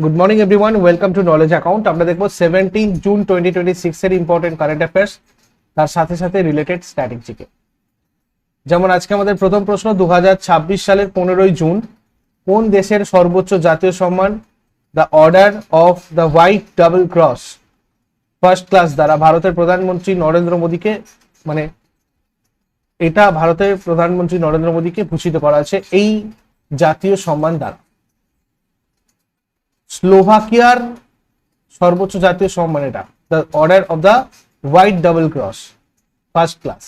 Good morning everyone, welcome to knowledge account. আমরা দেখবো 17 June 2026 এর ইম্পর্টেন্ট কারেন্ট অ্যাফেয়ার্স, তার সাথে সাথে রিলেটেড স্ট্র্যাটেজিকে। যেমন আজকে আমাদের প্রথম প্রশ্ন, 2026 সালের 15ই জুন কোন দেশের সর্বোচ্চ জাতীয় সম্মান the Order of the White Double Cross First class দ্বারা ভারতের প্রধানমন্ত্রী নরেন্দ্র মোদীকে ভারতের প্রধানমন্ত্রী নরেন্দ্র মোদীকে ভূষিত করা আছে এই জাতীয় সম্মান দ্বারা? স্লোভাকিয়ার সর্বোচ্চ জাতীয় সম্মান এটা, the Order of the White Double Cross First Class.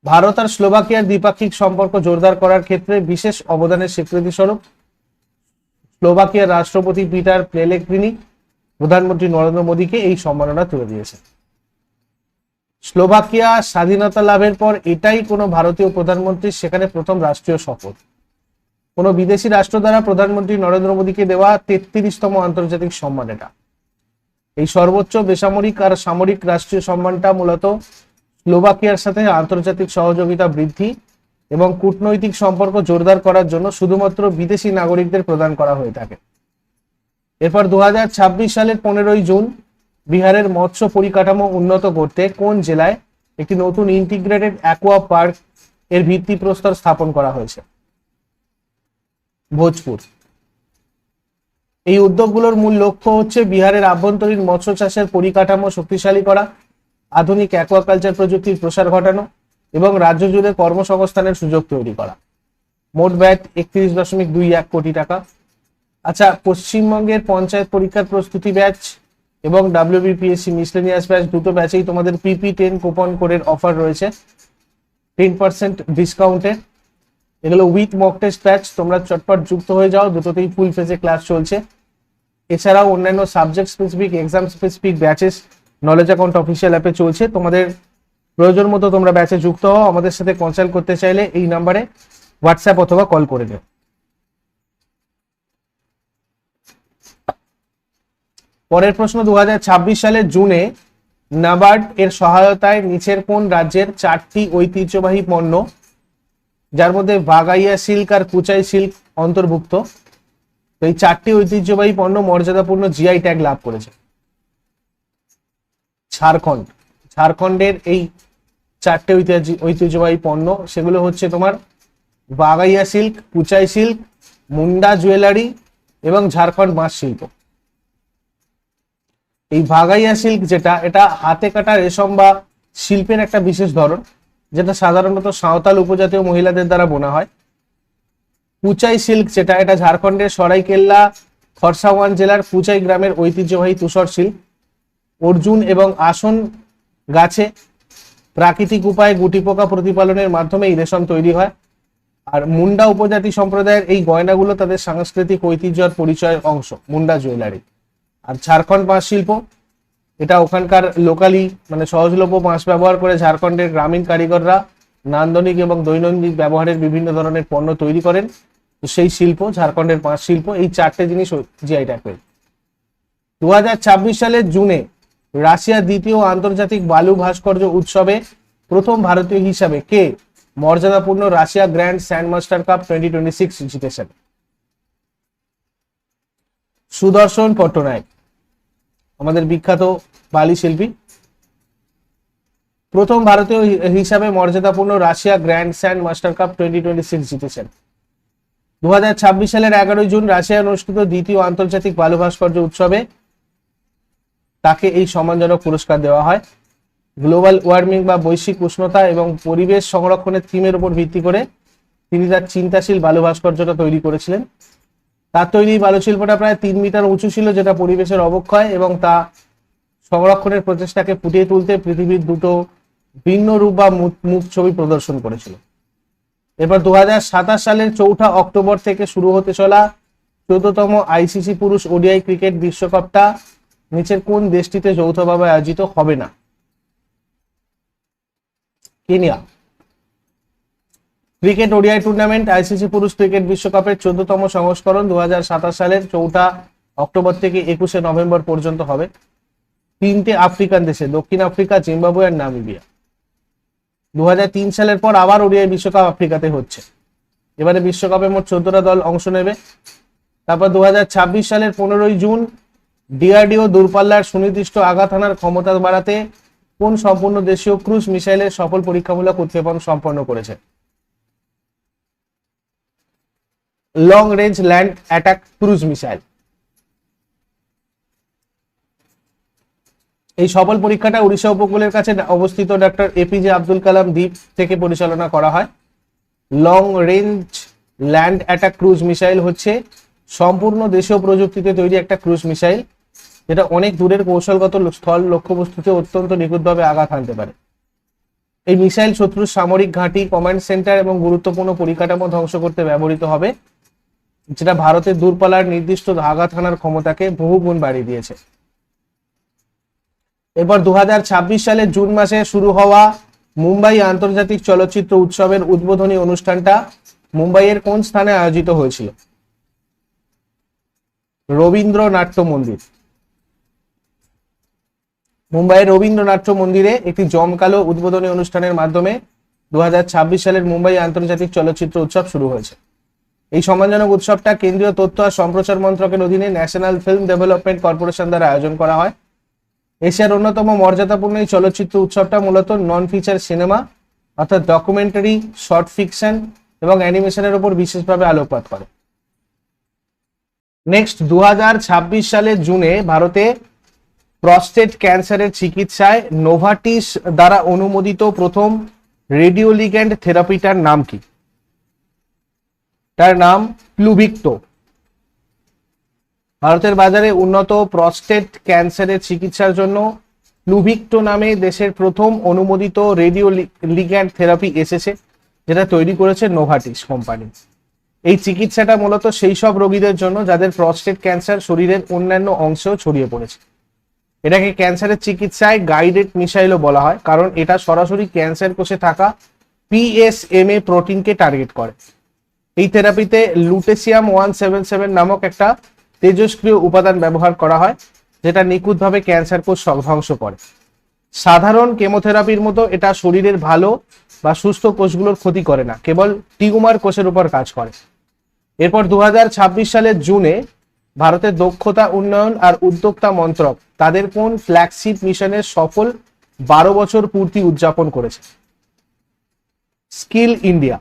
Bharat আর স্লোভাকিয়ার দ্বিপাক্ষিক সম্পর্ক জোরদার করার ক্ষেত্রে বিশেষ অবদানের স্বীকৃতি স্বরূপ স্লোভাকিয়ার রাষ্ট্রপতি পিটার পেলেগ্রিনি প্রধানমন্ত্রী নরেন্দ্র মোদীকে এই সম্মাননা তুলে দিয়েছে। স্লোভাকিয়া স্বাধীনতা লাভের পর এটাই কোনো ভারতীয় প্রধানমন্ত্রীর সেখানে প্রথম রাষ্ট্রীয় সফর। কোনো বিদেশি রাষ্ট্র দ্বারা প্রধানমন্ত্রী নরেন্দ্র মোদীকে দেওয়া 33তম আন্তর্জাতিক সম্মান এটা। এই সর্বোচ্চ বেসামরিক আর সামরিক রাষ্ট্রীয় সম্মানটা মূলত স্লোভাকিয়ার সাথে আন্তর্জাতিক সহযোগিতা বৃদ্ধি এবং কূটনৈতিক সম্পর্ক জোরদার করার জন্য শুধুমাত্র বিদেশি নাগরিকদের প্রদান করা হয়ে থাকে। এরপর 2026 সালের 15ই জুন বিহারের মৎস্য পরিকাঠামো উন্নত করতে কোন জেলায় একটি নতুন ইন্টিগ্রেটেড অ্যাকোয়া পার্ক এর ভিত্তিপ্রস্তর স্থাপন করা হয়েছে? ভোজপুর। এই উদ্যোগগুলোর মূল লক্ষ্য হচ্ছে বিহারের আভ্যন্তরীণ মৎস্য চাষের পরিকাঠামো শক্তিশালী করা, আধুনিক অ্যাকোয়াকালচার প্রযুক্তির প্রসার ঘটানো এবং রাজ্য জুড়ে কর্মসংস্থানের সুযোগ তৈরি করা। মোট ব্যয় 31.21 কোটি টাকা। আচ্ছা, পশ্চিমবঙ্গের পঞ্চায়েত পরীক্ষার প্রস্তুতি ব্যাচ এবং WBPSC মিসলেনিয়াস ব্যাচ দুটো ব্যাচেই তোমাদের PP10 কুপন কোডের অফার রয়েছে 10% ডিসকাউন্টের। এগুলো উইথ মক টেস্ট ব্যাচ, তোমরা চটপট যুক্ত হয়ে যাও, দুটোতেই ফুল ফেজে ক্লাস চলছে। এছাড়াও অন্যান্য subject specific, exam specific batches knowledge account official অ্যাপে চলছে। তোমাদের প্রয়োজন মতো তোমরা ব্যাচে যুক্ত হও। আমাদের সাথে কনসাল্ট করতে চাইলে এই নাম্বারে হোয়াটসঅ্যাপ অথবা কল করে দিও। পরের প্রশ্ন, 2026 সালের জুনে নাবার্ড এর সহায়তায় নিচের কোন রাজ্যের 4টি ঐতিহ্যবাহী পণ্য, যার মধ্যে বাগাইয়া সিল্ক আর কুচাই সিল্ক অন্তর্ভুক্ত, তো এই 4টি ঐতিহ্যবাহী পণ্য মর্যাদাপূর্ণ জিআই ট্যাগ লাভ করেছে? ঝাড়খণ্ডের এই 4টে ঐতিহ্যবাহী পণ্য সেগুলো হচ্ছে তোমার বাগাইয়া সিল্ক, কুচাই সিল্ক, মুন্ডা জুয়েলারি এবং ঝাড়খণ্ড বাঁশ শিল্প। এই বাগাইয়া সিল্ক যেটা, এটা হাতে কাটা রেশম বা শিল্পের একটা বিশেষ ধরন, যেটা সাধারণত সাঁওতাল উপজাতীয় মহিলাদের দ্বারা বোনা হয়। কুচাই সিল্ক যেটা, এটা ঝাড়খণ্ডের সরাইকেল্লা খরসাওয়ান জেলার কুচাই গ্রামের ঐতিহ্যবাহী তুষর শিল্প। অর্জুন এবং আসন গাছে প্রাকৃতিক উপায়ে গুটি পোকা প্রতিপালনের মাধ্যমে এই রেশম তৈরি হয়। আর মুন্ডা উপজাতি সম্প্রদায়ের এই গয়নাগুলো তাদের সাংস্কৃতিক ঐতিহ্য আর পরিচয়ের অংশ, মুন্ডা জুয়েলারি। আর ঝাড়খণ্ড বাঁশ শিল্প, এটা ওখানকার লোকালি সহজলভ্য বাঁশ ব্যবহার করে ঝাড়খণ্ডের গ্রামীণ কারিগররা নান্দনিক এবং দৈনন্দিন ব্যবহারের বিভিন্ন ধরনের পণ্য তৈরি করেন। তো সেই শিল্প ঝাড়খণ্ডের বাঁশ শিল্প, এই 4টে জিনিস জিআই ট্যাগ পেয়েছে। 2026 সালের জুনে রাশিয়ার দ্বিতীয় আন্তর্জাতিক বালু ভাস্কর্য উৎসবে প্রথম ভারতীয় হিসাবে কে মর্যাদাপূর্ণ Russia grand sand master cup 2026 জিতেছেন? সুদর্শন পট্টনায়ক, আমাদের বিখ্যাত বালি শিল্পী, প্রথম ভারতীয় হিসাবে মর্যাদাপূর্ণ Russia grand sand master cup 2026 জিতেছেন। 2026 সালের 11 জুন রাশিয়ায় অনুষ্ঠিত দ্বিতীয় আন্তর্জাতিক বালু ভাস্কর্য উৎসবে তাকে এই সম্মানজনক পুরস্কার দেওয়া হয়। গ্লোবাল ওয়ার্মিং বা বৈশ্বিক উষ্ণতা এবং পরিবেশ সংরক্ষণের থিমের উপর ভিত্তি করে তিনি তার চিন্তাশীল বালু ভাস্কর্যটা তৈরি করেছিলেন। তার তৈরি বালু শিল্পটা প্রায় 3 মিটার উঁচু ছিল, যেটা পরিবেশের অবক্ষয় এবং তা সংরক্ষণের প্রচেষ্টাকে ফুটিয়ে তুলতে পৃথিবীর দুটো ভিন্ন রূপ বা মুখ ছবি প্রদর্শন করেছিল। এরপর 2027 সালের 4 অক্টোবর থেকে শুরু হতে চলা 14তম ICC পুরুষ ওডিআই ক্রিকেট বিশ্বকাপটা নিচের কোন দেশটিতে যৌথভাবে আয়োজিত হবে না? Kenya. Cricket ODI tournament ICC পুরুষ ক্রিকেট বিশ্বকাপের 14তম সংস্করণ 2027 সালের 4 অক্টোবর থেকে 21 নভেম্বর পর্যন্ত হবে 3টে আফ্রিকান দেশে, দক্ষিণ আফ্রিকা, জিম্বাবুয়ে আর নামিবিয়া। 2003 সালের পর আবার ওডিআই বিশ্বকাপ আফ্রিকাতে হচ্ছে। এবারে বিশ্বকাপে মোট 14টা দল অংশ নেবে। তারপর 2026 সালের 15ই জুন ডিআরডিও দূরপাল্লার সুনির্দিষ্ট আঘাত হানার ক্ষমতা বাড়াতে কোন সম্পূর্ণ দেশীয় ক্রুজ মিসাইলের সফল পরীক্ষামূলক উৎক্ষেপণ সম্পন্ন করেছে? Long range land attack cruise missile. এই সফল পরীক্ষাটা উড়িষ্যা উপকূলের কাছে অবস্থিত ডক্টর এপিজে আব্দুল কালাম দ্বীপ থেকে পরিচালনা করা হয়। Long range land attack cruise missile হচ্ছে সম্পূর্ণ দেশীয় প্রযুক্তিতে তৈরি একটা ক্রুজ মিসাইল, যেটা অনেক দূরের কৌশলগত স্থল লক্ষ্যবস্তুতে অত্যন্ত নিখুঁতভাবে আঘাত হানতে পারে। এই মিসাইল শত্রুর সামরিক ঘাঁটি, কমান্ড সেন্টার এবং গুরুত্বপূর্ণ পরিকাঠামো ধ্বংস করতে ব্যবহৃত হবে, যেটা ভারতের দূরপাল্লার নির্দিষ্ট আঘাত হানার ক্ষমতাকে বহুগুণ বাড়িয়ে দিয়েছে। এরপর 2026 সালের জুন মাসে শুরু হওয়া মুম্বাই আন্তর্জাতিক চলচ্চিত্র উৎসবের উদ্বোধনী অনুষ্ঠানটা মুম্বাইয়ের কোন স্থানে আয়োজিত হয়েছিল? রবীন্দ্রনাট্য মন্দির। মুম্বাইয়ের রবীন্দ্রনাট্য মন্দিরে একটি জমকালো উদ্বোধনী অনুষ্ঠানের মাধ্যমে 2026 সালের মুম্বাই আন্তর্জাতিক চলচ্চিত্র উৎসব শুরু হয়েছে। এই সম্মানজনক উৎসবটা কেন্দ্রীয় তথ্য আর সম্প্রচার মন্ত্রকের অধীনে ন্যাশনাল ফিল্ম ডেভেলপমেন্ট কর্পোরেশন দ্বারা আয়োজন করা হয়। এশিয়ার অন্যতম মর্যাদাপূর্ণ এই চলচ্চিত্র উৎসবটা মূলত নন ফিচার সিনেমা অর্থাৎ ডকুমেন্টারি, শর্ট ফিকশন এবং অ্যানিমেশনের উপর বিশেষভাবে আলোকপাত করে। নেক্সট, 2026 সালের জুনে ভারতে প্রস্টেট ক্যান্সারের চিকিৎসায় নোভার্টিস দ্বারা অনুমোদিত প্রথম রেডিওলিগ্যান্ড থেরাপিটার নাম কি? তার নাম প্লুভিক্টো। ভারতের বাজারে উন্নত প্রস্টেট ক্যান্সারের চিকিৎসার জন্য প্লুভিক্টো নামে দেশের প্রথম অনুমোদিত রেডিওলিগ্যান্ড থেরাপি এসেছে, যেটা তৈরি করেছে নোভার্টিস কোম্পানি। এই চিকিৎসাটা মূলত সেই সব রোগীদের জন্য যাদের প্রস্টেট ক্যান্সার শরীরের অন্যান্য অংশেও ছড়িয়ে পড়েছে। এটাকে ক্যান্সারের চিকিৎসায় গাইডেড মিসাইলও বলা হয়, কারণ এটা সরাসরি ক্যান্সার কোষে থাকা পিএসএমএ প্রোটিনকে টার্গেট করে। এই থেরাপিতে লুটেসিয়াম 177 নামক একটা তেজস্ক্রিয় উপাদান ব্যবহার করা হয়, যেটা নিখুঁতভাবে ক্যান্সার কোষ ধ্বংস করে। সাধারণ কেমোথেরাপির মতো এটা শরীরের ভালো বা সুস্থ কোষগুলোর ক্ষতি করে না, কেবল টিউমার কোষের উপর কাজ করে। এরপর 2026 সালের জুনে ভারতের দক্ষতা উন্নয়ন আর উদ্যোক্তা মন্ত্রক তাদের কোন ফ্ল্যাগশিপ মিশনের সফল 12 বছর পূর্তি উদযাপন করেছে? Skill India.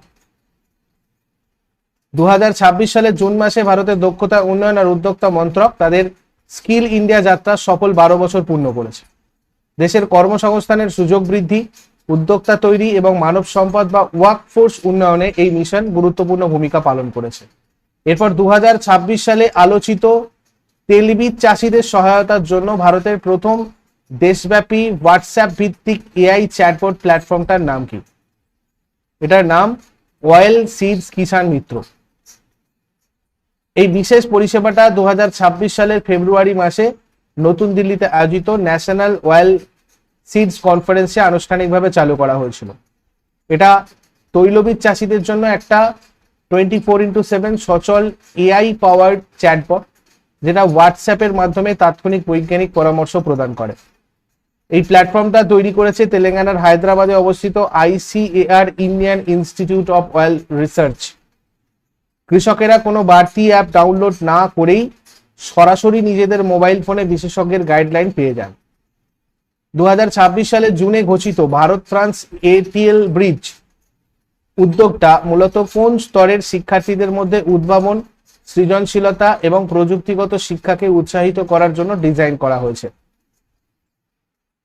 2026 সালের জুন মাসে ভারতের দক্ষতা উন্নয়ন আর উদ্যোক্তা মন্ত্রক তাদের স্কিল ইন্ডিয়া যাত্রার সফল 12 বছর পূর্ণ করেছে। দেশের কর্মসংস্থানের সুযোগ বৃদ্ধি, উদ্যোক্তা তৈরি এবং মানব সম্পদ বা ওয়ার্কফোর্স উন্নয়নে এই মিশন গুরুত্বপূর্ণ ভূমিকা পালন করেছে। এরপর 2026 সালে আলোচিত তেলবীজ চাষীদের সহায়তার জন্য ভারতের প্রথম দেশব্যাপী হোয়াটসঅ্যাপ ভিত্তিক এআই চ্যাটবট প্ল্যাটফর্মটার নাম কি? এটার নাম অয়েল সিডস কিষাণ মিত্র। এই বিশেষ পরিষেবাটা 2026 সালের ফেব্রুয়ারি মাসে নতুন দিল্লিতে আয়োজিত ন্যাশনাল অয়েল সিডস কনফারেন্সে আনুষ্ঠানিকভাবে চালু করা হয়েছিল। এটা তৈলবীজ চাষীদের জন্য একটা 24x7 সচল এআই পাওয়ার্ড চ্যাটবট, যেটা হোয়াটসঅ্যাপের মাধ্যমে তাৎক্ষণিক বৈজ্ঞানিক পরামর্শ প্রদান করে। এই প্ল্যাটফর্মটা তৈরি করেছে তেলেঙ্গানার হায়দ্রাবাদে অবস্থিত ICAR Indian institute of oil research. কৃষকেরা কোনো বাড়তি অ্যাপ ডাউনলোড না করেই সরাসরি নিজেদের মোবাইল ফোনে বিশেষজ্ঞের গাইডলাইন পেয়ে যান। 2026 সালের জুনে ঘোষিত ভারত ফ্রান্স ATL ব্রিজ উদ্যোগটা মূলত কোন স্তরের শিক্ষার্থীদের মধ্যে উদ্ভাবন, সৃজনশীলতা এবং প্রযুক্তিগত শিক্ষাকে উৎসাহিত করার জন্য ডিজাইন করা হয়েছে?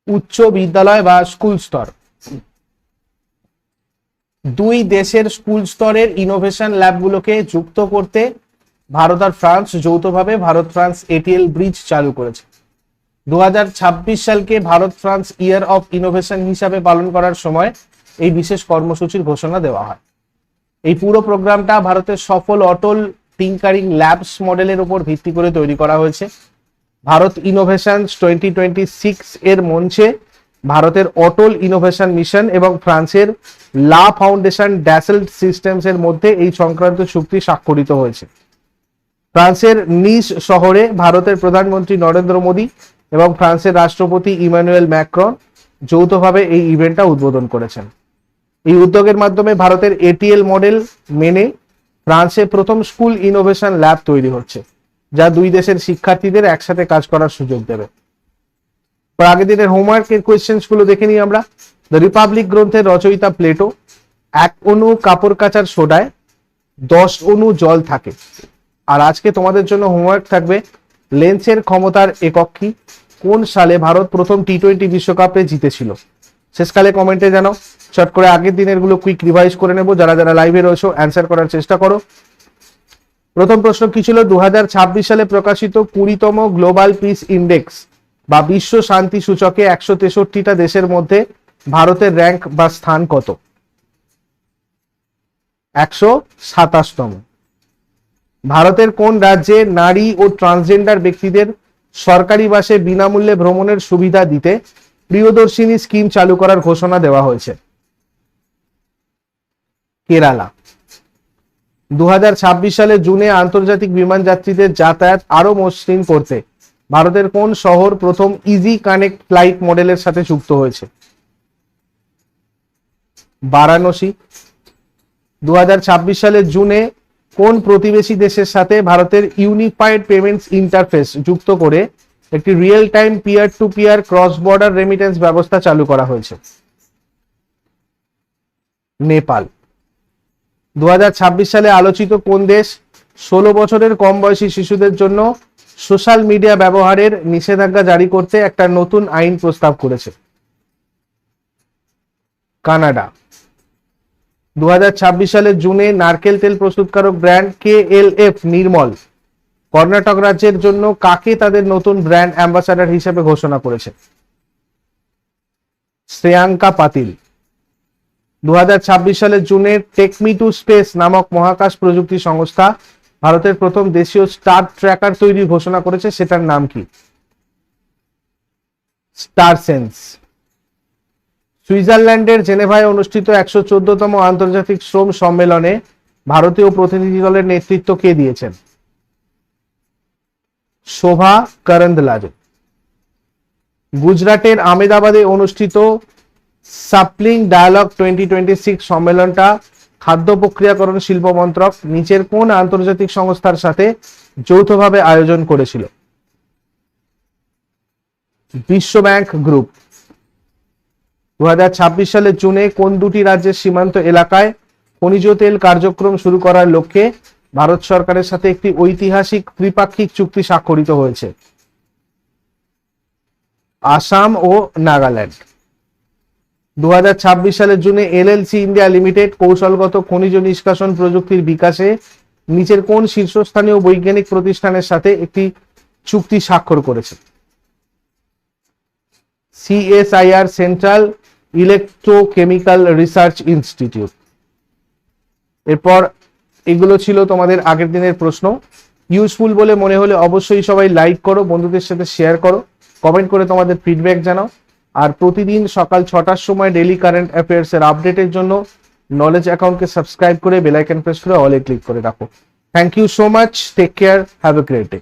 উচ্চ বিদ্যালয় বা স্কুল স্তর। দুই দেশের স্কুল স্তরের ইনোভেশন ল্যাবগুলোকে যুক্ত করতে ভারত আর ফ্রান্স যৌথভাবে ভারত ফ্রান্স ATL ব্রিজ চালু করেছে। 2026 সালকে Bharat France year of innovation হিসাবে পালন করার সময় এই বিশেষ কর্মসূচির ঘোষণা দেওয়া হয়। এই পুরো প্রোগ্রামটা ভারতের সফল অটল টিঙ্কারিং ল্যাবস মডেলের উপর ভিত্তি করে তৈরি করা হয়েছে। ভারত ইনোভেশন 2026 এর মঞ্চে ভারতের অটল ইনোভেশন মিশন এবং ফ্রান্সের লা ফাউন্ডেশন ড্যাসেল্ট সিস্টেমস এর মধ্যে এই সংক্রান্ত চুক্তি স্বাক্ষরিত হয়েছে। ফ্রান্সের নিস শহরে ভারতের প্রধানমন্ত্রী নরেন্দ্র মোদী এবং ফ্রান্সের রাষ্ট্রপতি ইমানুয়েল ম্যাক্রন যৌথভাবে এই ইভেন্টটা উদ্বোধন করেছেন। এই উদ্যোগের মাধ্যমে ভারতের ATL মডেল মেনে ফ্রান্সে প্রথম স্কুল ইনোভেশন ল্যাব তৈরি হচ্ছে, যা দুই দেশের শিক্ষার্থীদের একসাথে কাজ করার সুযোগ দেবে। আগের দিনের হোমওয়ার্কের কোয়েশ্চেন্স গুলো দেখে নিই আমরা। দ্য রিপাবলিক গ্রন্থের রচয়িতা প্লেটো। 1 অণু কাপড় কাচার সোডায় 10 অণু জল থাকে। আর আজকে তোমাদের জন্য হোমওয়ার্ক থাকবে লেন্সের ক্ষমতার একক কি, কোন সালে ভারত প্রথম টি20 বিশ্বকাপে জিতেছিল। শেষকালে কমেন্টে জানাও। চট করে আগের দিনের গুলো কুইক রিভাইজ করে নেবো। যারা যারা লাইভে রয়েছে অ্যান্সার করার চেষ্টা করো। প্রথম প্রশ্ন কি ছিল? 2026 সালে প্রকাশিত 20তম গ্লোবাল পিস ইন্ডেক্স বা বিশ্ব শান্তি সূচকে 163টা দেশের মধ্যে ভারতের র্যাঙ্ক বা স্থান কত? 127তম। ভারতের কোন রাজ্যে নারী ও ট্রান্সজেন্ডার ব্যক্তিদের সরকারি বাসে বিনামূল্যে ভ্রমণের সুবিধা দিতে প্রিয়দর্শিনী স্কিম চালু করার ঘোষণা দেওয়া হয়েছে? কেরালা। 2026 সালে জুনে আন্তর্জাতিক বিমান যাত্রীদের যাতায়াত আরো মসৃণ করতে ভারতের কোন শহর প্রথম ইজি কানেক্ট ফ্লাইট মডেলের সাথে যুক্ত হয়েছে? বারাণসী। 2026 সালে জুনে কোন প্রতিবেশী দেশের সাথে ভারতের ইউনিফাইড পেমেন্টস ইন্টারফেস যুক্ত করে একটি real time peer to peer cross border remittance ব্যবস্থা চালু করা হয়েছে? নেপাল। 2026 সালে আলোচিত কোন দেশ 16 বছরের কম বয়সী শিশুদের জন্য সোশ্যাল মিডিয়া ব্যবহারের নিষেধাজ্ঞা জারি করতে একটা নতুন আইন প্রস্তাব করেছে? কানাডা। 2026 সালে জুনে নারকেল তেল প্রস্তুতকারক ব্র্যান্ড KLF নির্মল কর্ণাটক রাজ্যের জন্য কাকে তাদের নতুন ব্র্যান্ড অ্যাম্বাসাডার হিসেবে ঘোষণা করেছে? শ্রেয়াঙ্কা পাতিল। 2026 সালের জুনে টেকমি টু স্পেস নামক মহাকাশ প্রযুক্তি সংস্থা ভারতের প্রথম দেশীয় স্টার ট্র্যাকার তৈরির ঘোষণা করেছে, সেটার নাম কি? স্টারসেন্স। সুইজারল্যান্ডের জেনেভায় অনুষ্ঠিত 114তম আন্তর্জাতিক শ্রম সম্মেলনে ভারতীয় প্রতিনিধি দলের নেতৃত্ব কে দিয়েছেন? শোভা করন্দলাজে। গুজরাটের আহমেদাবাদে অনুষ্ঠিত সাপ্লিং ডায়ালগ 2026 সম্মেলনটা খাদ্য প্রক্রিয়াকরণ শিল্প মন্ত্রক নিচের কোন আন্তর্জাতিক সংস্থার সাথে যৌথভাবে আয়োজন করেছিল? বিশ্ব ব্যাংক গ্রুপ। 2026 সালের জুনে কোন দুটি রাজ্যের সীমান্ত এলাকায় খনিজ তেল কার্যক্রম শুরু করার লক্ষ্যে ভারত সরকারের সাথে একটি ঐতিহাসিক ত্রিপাক্ষিক চুক্তি স্বাক্ষরিত হয়েছে? আসাম ও নাগাল্যান্ড। 2026 সালের জুনে LLC ইন্ডিয়া লিমিটেড কৌশলগত খনিজ নিষ্কাশন প্রযুক্তির বিকাশে নিচের কোন শীর্ষস্থানীয় বৈজ্ঞানিক প্রতিষ্ঠানের সাথে একটি চুক্তি স্বাক্ষর করেছে? CSIR central electrochemical research institute. এরপর এগুলো ছিল তোমাদের আগের দিনের প্রশ্ন। ইউজফুল বলে মনে হলে অবশ্যই সবাই লাইক করো, বন্ধুদের সাথে শেয়ার করো, কমেন্ট করে তোমাদের ফিডব্যাক জানাও। আর প্রতিদিন সকাল 6টার সময় ডেইলি কারেন্ট অ্যাফেয়ার্স এর আপডেটের জন্য নলেজ অ্যাকাউন্টকে সাবস্ক্রাইব করে বেল আইকন প্রেস করে অলে ক্লিক করে রাখো। Thank you so much, take care, have a great day.